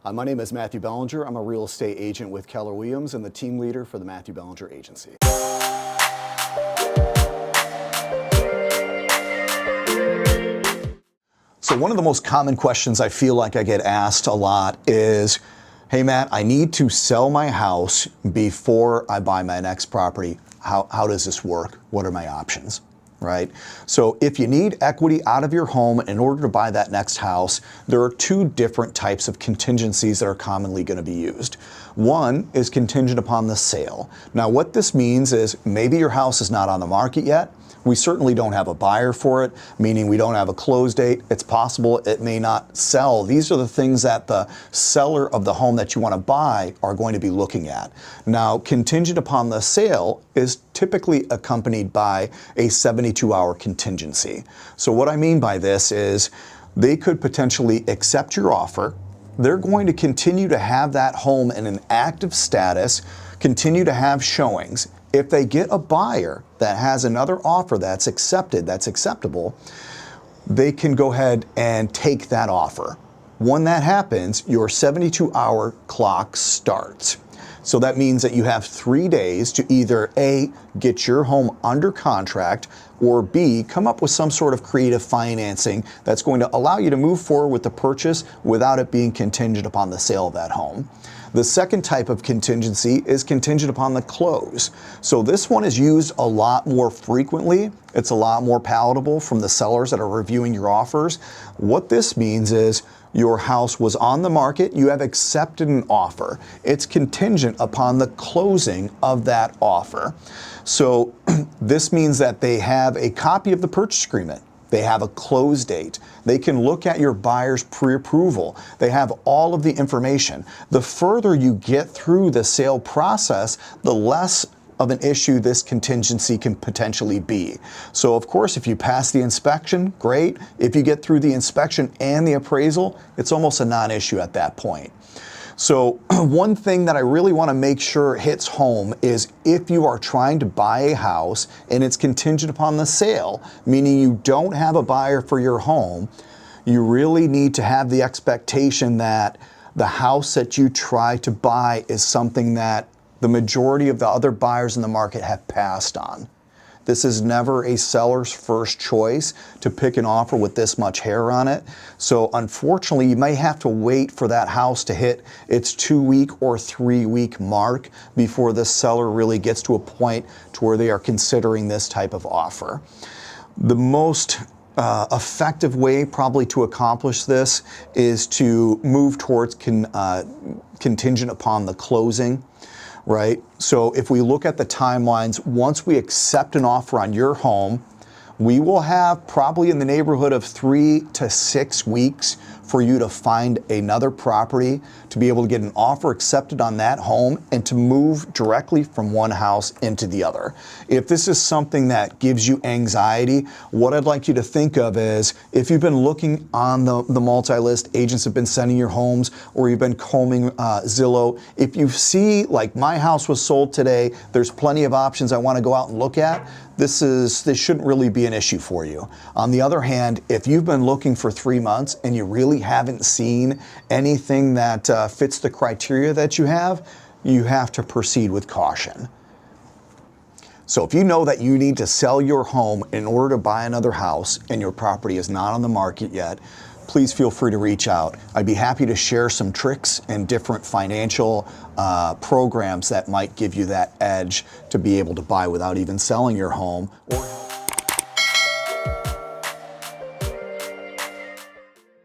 My name is Mathew Belanger. I'm a real estate agent with Keller Williams and the team leader for the Mathew Belanger Agency. So one of the most common questions I feel like I get asked a lot is, hey Matt, I need to sell my house before I buy my next property. How does this work? What are my options? Right? So if you need equity out of your home in order to buy that next house, there are two different types of contingencies that are commonly going to be used. One is contingent upon the sale. Now what this means is maybe your house is not on the market yet. We certainly don't have a buyer for it, meaning we don't have a close date. It's possible it may not sell. These are the things that the seller of the home that you want to buy are going to be looking at. Now, contingent upon the sale is typically accompanied by a 72-hour contingency. So what I mean by this is they could potentially accept your offer. They're going to continue to have that home in an active status, continue to have showings. If they get a buyer that has another offer that's accepted, that's acceptable, they can go ahead and take that offer. When that happens, your 72-hour clock starts. So that means that you have 3 days to either A, get your home under contract, or B, come up with some sort of creative financing that's going to allow you to move forward with the purchase without it being contingent upon the sale of that home. The second type of contingency is contingent upon the close. So this one is used a lot more frequently. It's a lot more palatable from the sellers that are reviewing your offers. What this means is your house was on the market, you have accepted an offer. It's contingent upon the closing of that offer. So this means that they have a copy of the purchase agreement. They have a close date. They can look at your buyer's pre-approval. They have all of the information. The further you get through the sale process, the less of an issue this contingency can potentially be. So of course, if you pass the inspection, great. If you get through the inspection and the appraisal, it's almost a non-issue at that point. So one thing that I really want to make sure hits home is if you are trying to buy a house and it's contingent upon the sale, meaning you don't have a buyer for your home, you really need to have the expectation that the house that you try to buy is something that the majority of the other buyers in the market have passed on. This is never a seller's first choice to pick an offer with this much hair on it. So unfortunately, you may have to wait for that house to hit its 2-week or 3-week mark before the seller really gets to a point to where they are considering this type of offer. The most effective way probably to accomplish this is to move towards contingent upon the closing. Right? So if we look at the timelines, once we accept an offer on your home, we will have probably in the neighborhood of 3 to 6 weeks for you to find another property, to be able to get an offer accepted on that home and to move directly from one house into the other. If this is something that gives you anxiety, what I'd like you to think of is if you've been looking on the multi-list, agents have been sending your homes, or you've been combing Zillow, if you see like my house was sold today, there's plenty of options I want to go out and look at, this shouldn't really be an issue for you. On the other hand, if you've been looking for 3 months and you really haven't seen anything that fits the criteria that you have to proceed with caution. So if you know that you need to sell your home in order to buy another house and your property is not on the market yet, please feel free to reach out. I'd be happy to share some tricks and different financial programs that might give you that edge to be able to buy without even selling your home.